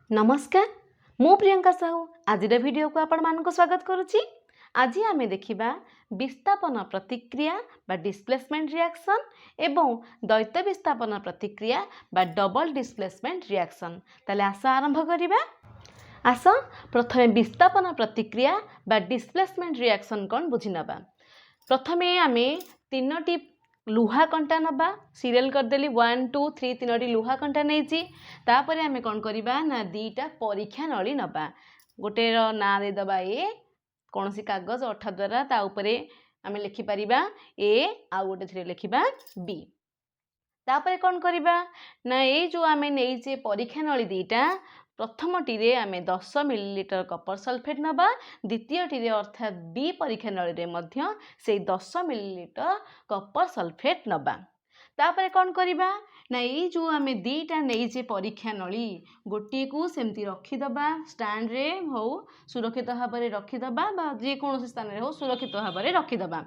नमस्कार मु प्रियंका साहू आज वीडियो को आपण मानक स्वागत करुच्ची। आज आम देखा विस्थापन प्रतिक्रिया बा डिस्प्लेसमेंट रिएक्शन एवं द्वैत विस्थापन प्रतिक्रिया बा डबल डिस्प्लेसमेंट रिएक्शन। ताले आस आरंभ करिबा। आस प्रथमे विस्थापन प्रतिक्रिया बा डिस्प्लेसमेंट रिएक्शन कौन बुझी नबा। प्रथमे आमे तीनोटी लुहा कंटा नबा सीरियल करदेली 1 2 3 तीनोटी लुहा कंटा नहीं तापर आमे कौन करिबा ना दीटा परीक्षा नली नबा। गोटे ना दे दबा ए कौन सी कागज अठा द्वारा ता उपरे आमे लिखि परिबा ए आ गोटे थरे लिखिबा बी। तापर कौन करिबा ना ए जो आमे नेइचे परीक्षा नली दीटा प्रथमटी रे आमे 10 मिलीलीटर कपर सल्फेट नबा द्वितीयटी रे अर्थात बी परीक्षा नली रे मध्य से 10 मिलीलीटर कपर सल्फेट नबा। तापर कौन करिबा ना ये जो आमे दीटा नहींचे परीक्षा नली गोटे को सेमती रखीदबा स्टैंड रे हो सुरक्षित भाव में रखीदबा बा जेकोसी स्थान रे हो सुरक्षित भाव में रखीदबा।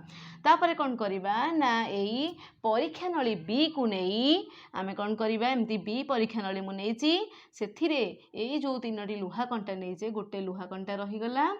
तापर कौन करिबा ना यही परीक्षा नली बी को नहीं आमे कौन करिबा एमती बी परीक्षा नली मु नेइची सेथिरे एई जो तीनोटी लुहा कंटा नेइचे गोटे लुहा कंटा रहीगला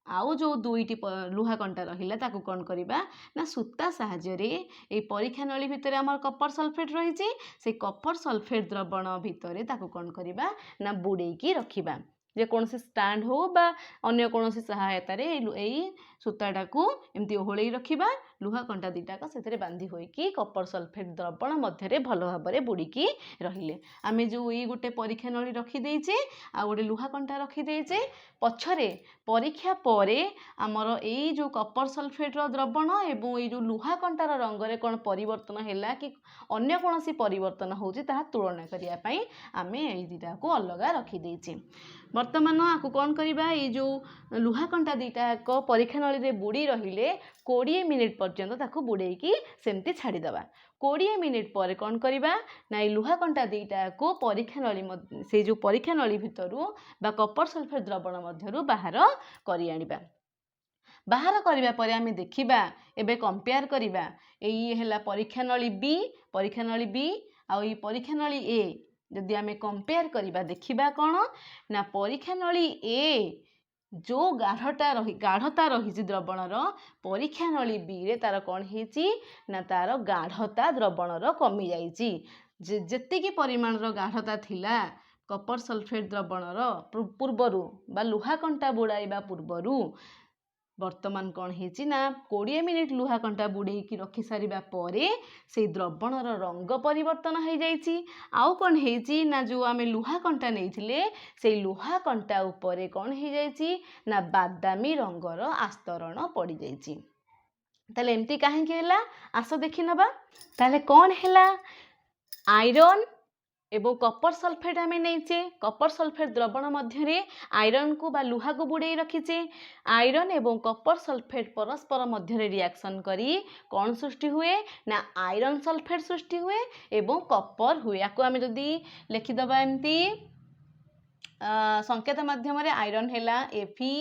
आउ जो दुईटी लुहा कंटा रहिला ताकू कौन करिबा ना सूता साहाय्य रे ए परीक्षा नली भितर आमर कपर सल्फेट रही से कपर सल्फेट द्रवण भितर ताकू कौन करिबा ना बुड़ेकी रखिबा जे कौन से स्टैंड हो बा अन्य कौन सहायता रे एई सूताटा को एमती ओहळेई रखिबा लुहा कंटा दीटाक से बांधी होइकी कपर सल्फेट द्रवण मध्य भल भाव में बुड़ीकी रहिले। आमे जो ये गोटे परीक्षा नली रखी देइचे आ गोटे लुहा कंटा रखी देइचे पछरे परीक्षा परे आमर एई जो कपर सल्फेट द्रवण एवं ये जो लुहा कंटार रंग रे कौन परिवर्तन हैला कि अन्य कौन परिवर्तन होउची ताहा तुलना करिया पई आमे एई दीटा को अलगा रखी देइचे। वर्तमान आपको कौन करिबा ये जो लुहा कंटा दीटा को परीक्षा नली रे बुड़ी रहिले 20 मिनिट पर्यंत ताकू बुड़ेकी सेमती छाड़ीदबा। 20 मिनिट पर कौन करिबा ना ये लुहा कंटा दीटा को परीक्षा नली से जो परीक्षा नली भितरु बा कपर सल्फेट द्रवण मध्यरु बाहर करि आनिबा। बाहर करिबा परे आमे देखिबा एबे कंपेयर करिबा एई हैला परीक्षा नली बी आ ई परीक्षा नली ए जदि आमे कंपेयर करिबा देखिबा कौन ना परीक्षा नली ए जो गाढ़ता रही द्रवणर परीक्षा नली बी रे तार कौन हेची ना तार गाढ़ता द्रवणर कमी जाइची जेतिकी परिमाणर गाढ़ता थिला कपर सल्फेट द्रवणर पूर्वरु बा लुहा कंटा बुड़ाइबा पूर्वरु वर्तमान कौन हेची ना 20 मिनिट लुहा कंटा बुड़ेकी रखी सारिबा परे से द्रवणर रंग परिवर्तन हो जाइची। आउ कौन हेची ना जो आमे लुहा कंटा नैथिले से लुहा कंटा उपरे कौन हो जाइची ना बादामी रंगर आस्तरण पड़ी जाइची। ताले एमती काहे के हैला आस देखि नबा। ताले कौन हैला आयरन एवं कपर सल्फेट आमे नहींचे कपर सल्फेट द्रवण मध्य आयरन को बा लुहा को बुड़े रखीचे आयरन एवं कपर सल्फेट परस्पर मध्य रिएक्शन करी कौन सृष्टि हुए ना आयरन सल्फेट सृष्टि हुए एवं कपर हुए। आपको आमे जदी लिखिदबा एमती संकेत माध्यम रे आयरन हैला Fe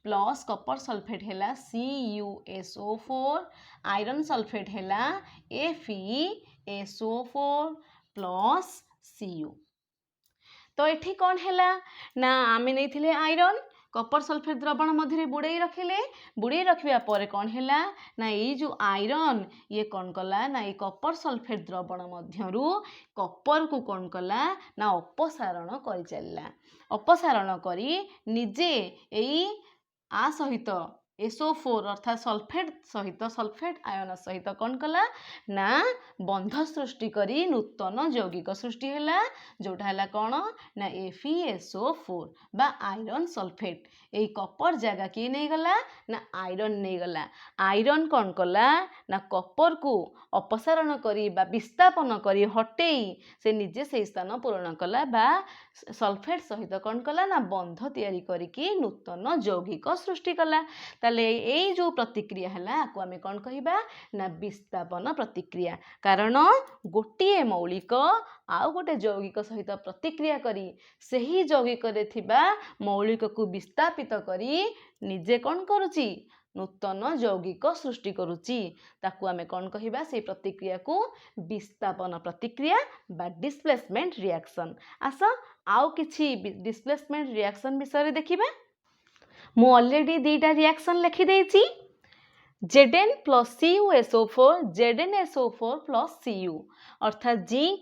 प्लस कपर सल्फेट हैला CuSO4 आयरन सल्फेट हैला FeSO4 प्लस Cu। तो एठी कौन हैला ना आमे नैथिले आयरन कपर सल्फेट द्रवण मध्य बुड़े रखिले बुड़े रखिबा परे कौन हैला ना ये जो आयरन ये कौन कला ना ये कपर सल्फेट द्रवण मध्यरु कपर को कौन कला ना अपसारण करि चलला अपसारण करी निजे एई आ सहित SO4 अर्थात सल्फेट सहित सल्फेट आयन सहित कौन कला ना बंध सृष्टि करी नूतन यौगिक सृष्टि हैला जोटा हैला कौन ना FeSO4 बा आयरन सल्फेट एई कपर जगह किए नहीं गला ना आयरन नहीं गला। आयरन कौन कला ना कपर को अपसारण करी बा विस्थापन करी हटेई से निजे से स्थान पूरण कला बा सल्फेट सहित कौन कला ना बंध तैयारी करिकी नूतन यौगिक सृष्टि कला। ताले एई जो प्रतिक्रिया हैला आको आमे कौन कहिबा ना विस्थापन प्रतिक्रिया कारण गोटिए मौलिक आउ गोटे यौगिक सहित प्रतिक्रिया करी सही यौगिक रे थिबा मौलिक को विस्थापित करी निजे कौन करुची नूतन यौगिक सृष्टि करुच्ची ताकू आमे कौन कहिबा से प्रतिक्रिया को विस्थापन प्रतिक्रिया बा डिस्प्लेसमेंट रिएक्शन। आस आउ किछि डिस्प्लेसमेंट रिएक्शन विषय देखिबा। मु ऑलरेडी दीटा रिएक्शन लिखि देछि Zn plus CuSO4 ZnSO4 plus Cu अर्थात जिंक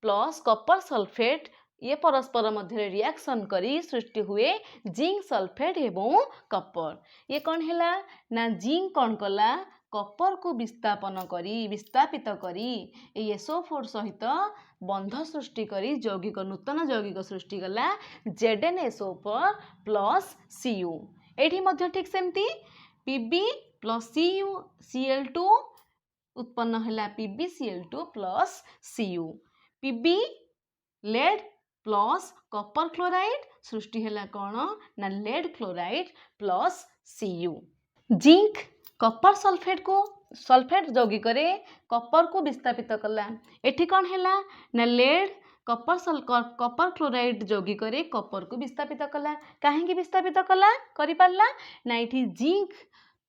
प्लस कॉपर सल्फेट ये परस्पर मध्य रिएक्शन करी सृष्टि हुए जिंक सल्फेट एवं कॉपर। ये कौन है ना जिंक कौन कला कॉपर को विस्थापित करी SO4 सहित बंध सृष्टि करी यौगिक नूतन यौगिक सृष्टि कला ZnSO4 प्लस Cu। एठी मध्य ठीक सेमती Pb प्लस CuCl2 उत्पन्न है PbCl2 plus Cu। Pb lead plus copper chloride सृष्टि है कौन ना lead chloride plus Cu। Zinc copper sulphate यौगिक कॉपर को विस्थापित कला। एठी कौन है ना लेड कॉपर क्लोराइड यौगिक कॉपर को विस्थापित कला। कहीं विस्थापित कला करि पारला ना एठी जिंक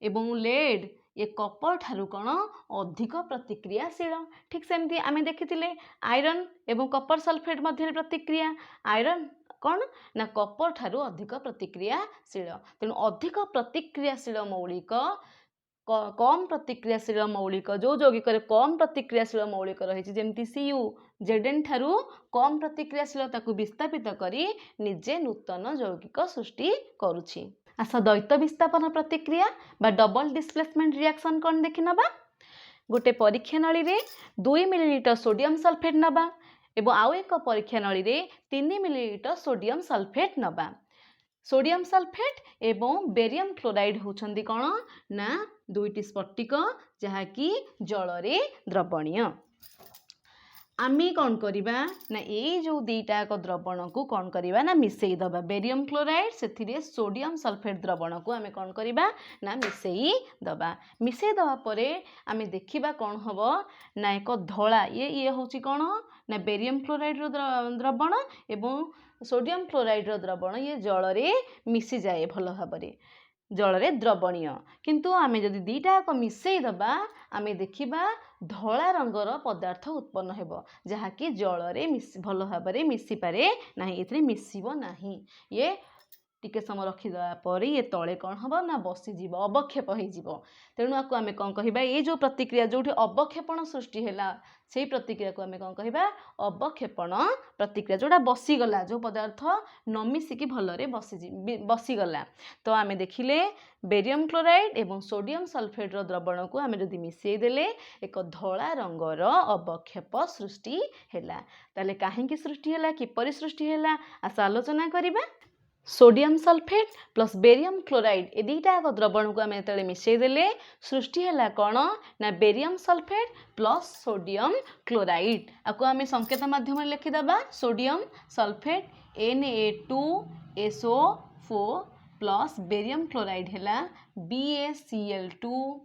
एवं लेड ये कॉपर ठारू कौन अधिक प्रतिक्रियाशील। ठीक सेमती आमे देखिथिले आयरन एवं कॉपर सल्फेट मध्य प्रतिक्रिया आयरन कौन ना कॉपर ठारू अधिक प्रतिक्रियाशील। तेणु अधिक प्रतिक्रियाशील मौलिक कम प्रतिक्रियाशील मौलिक जो यौगिक कम प्रतिक्रियाशील मौलिक रही जमती Cu Zn ठारू कम प्रतिक्रियाशील ताकू विस्थापित करी निजे नूतन यौगिक सृष्टि करुछि। आस द्वैत विस्थापन प्रतिक्रिया बा डबल डिस्प्लेसमेंट रिएक्शन कौन देखि नबा। गोटे परीक्षा नली रे 2 मिलीलीटर सोडियम सल्फेट नबा एवं आउ एक परीक्षा नली रे 3 मिलीलीटर सोडियम सल्फेट नबा। सोडियम सल्फेट एवं बेरियम क्लोराइड होछंदी कौन ना दुईटी स्फटिक जहाँकि जल रे द्रवणीय। आमे कौन करिबा ना ये जो दीटा द्रवण को कौन करिबा ना मिसेई दबा बेरियम क्लोराइड से सोडियम सल्फेट द्रवण को आमे कौन करिबा ना मिसेई दबा परे आमे देखिबा कौन हबो ना एक धला ये होची कौन ना बेरियम क्लोराइड रो द्रवण एवं सोडियम क्लोराइड रो द्रवण ये जल रे मिसी जाए भल भाबरे जल रे द्रवणीय। किंतु आमे जदि दीटा को मिसेई दबा आमे देखिबा धला रंगर पदार्थ उत्पन्न हेबो जहाँकि जल रे भल भाबरे मिसी पारे नाही एथरे मिसिबो नाही। ये टिके समय रखिदा पर ये तले कौन हम ना बसीज अवक्षेप हो। तेणु आपको आम कौन कह ये जो प्रतिक्रिया जो अवक्षेपण सृष्टि है से प्रतिक्रिया को आम कौन कह अवक्षेपण प्रतिक्रिया जोटा बसीगला जो पदार्थ न मिसिकी भलरे बसीगला। तो आम देखिले बेरियम क्लोराइड एवं सोडियम सल्फेट द्रवण को आम जदि मिसई देले एक धला रंगर अवक्षेप सृष्टि है। ताले कहीं सृष्टि है किपरि सृष्टि है आस आलोचना करिबा। Sodium sulphate plus barium chloride ए दुईटा द्रवण को आम जो मिसई देले सृष्टि है कौन ना barium sulphate plus sodium chloride. आपको आम संकेत माध्यम लिखिदबा sodium sulphate Na2SO4 plus barium chloride है BaCl2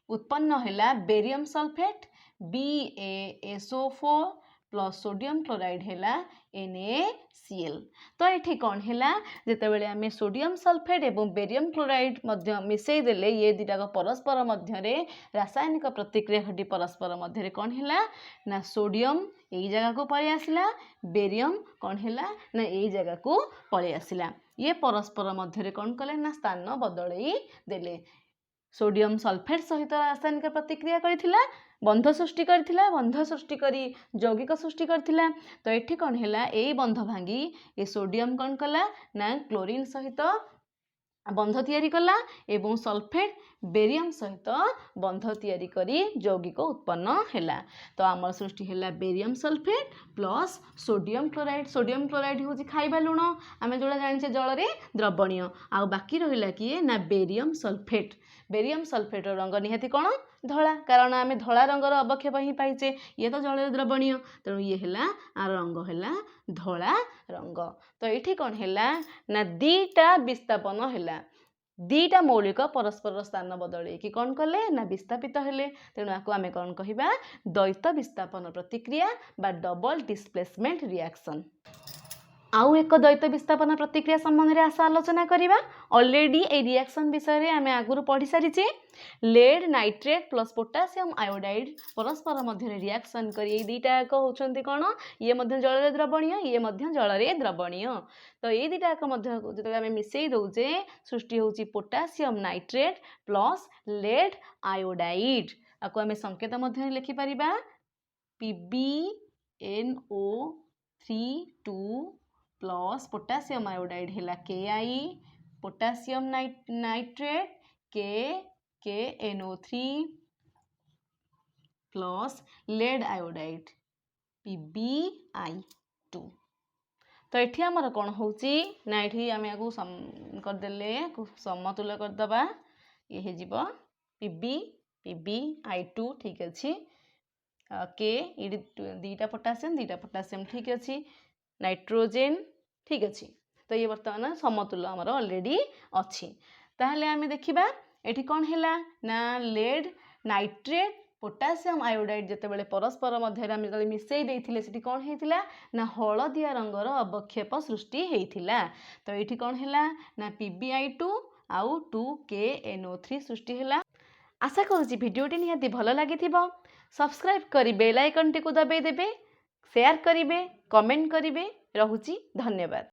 उत्पन्न है barium sulphate BaSO4 plus sodium chloride है NaCl। तो ये कौन है जिते आम सोडियम सल्फेट एवं बेरियम क्लोराइड मिसई देले ये दुटा परस्पर मध्य रासायनिक प्रतिक्रिया घटी परस्पर मध्य कौन है ना सोडियम यही जगह को पलि आसला बेरियम कौन है ना यही जगह को पलि आसला। ये परस्पर मध्य कौन कले ना स्थान बदलई देले सोडियम सल्फेट सहित रासायनिक प्रतिक्रिया करथिला बंध सृष्टि करथिला बंध सृष्टि करी यौगिक सृष्टि करथिला। तो एठी कौन है यही बंध भांगी ये सोडियम कौन कला ना क्लोरीन सहित बंध तैयारी कला एवं सल्फेट बेरियम सहित बंध तैयारी करी यौगिक उत्पन्न है। तो आम सृष्टि है barium sulphate plus sodium chloride हूँ खाइबा लुण आम जो जाने जल रे द्रवणीय आ बाकी रहा किए ना बेरियम सल्फेट रंग निहाती कौन धला कारण आम धला रंगर अवक्षेप ही पाइचे ये तो जल द्रवणीय तेणु ये है रंग है धला रंग। तो ये कौन है ना दीटा विस्थापन है दीटा मौलिक परस्पर स्थान बदल कि कौन कले ना विस्थापित हेले। तेणु आपको आम कौन कहिबा द्वैत विस्थापन प्रतिक्रिया बा डबल डिस्प्लेसमेंट रिएक्शन। आउ एक द्वैत विस्थापन प्रतिक्रिया संबंध में आस आलोचना करवा। ऑलरेडी ए रिएक्शन विषय में आम आगुरी पढ़ी सारीचे। Lead nitrate plus potassium iodide परस्पर मध्य रिएक्शन कर दुईटाक होती कौन ये जल द्रवणीय ये जल द्रवणीय। तो ये दुईटाक जो आम मिसई दौचे सृष्टि होची potassium nitrate plus lead iodide. आपको आम संकेत लिखिपर PbNO3 प्लस पोटासियम आयोडाइड है Ki potassium nitrate KNO3 plus lead iodide PbI2। तो ये आमर कौन होची ना ये आम या करदे समतुल्य करदे ये हो PbI2 ठीक अच्छे के दीटा पोटासियम ठीक अच्छे नाइट्रोजेन ठीक अच्छे। तो ये बर्तमान समतुल्य आमर ऑलरेडी अच्छी। ताहले आम देखा ये कौन है ना लेड नाइट्रेट पोटासियम आयोडाइड जिते परस्पर मध्य मिसई देते कौन होता ना हलदिया रंगर अवक्षेप सृष्टि होता। तो ये कौन है ना PbI2 आउ 2KNO3 सृष्टि है। आशा करुँची भिडियोटी निहाती भल लगी। सब्सक्राइब कर बेल आइकन टी दबाई देबे, शेयर करेंगे, कमेंट करेंगे। रहुची धन्यवाद।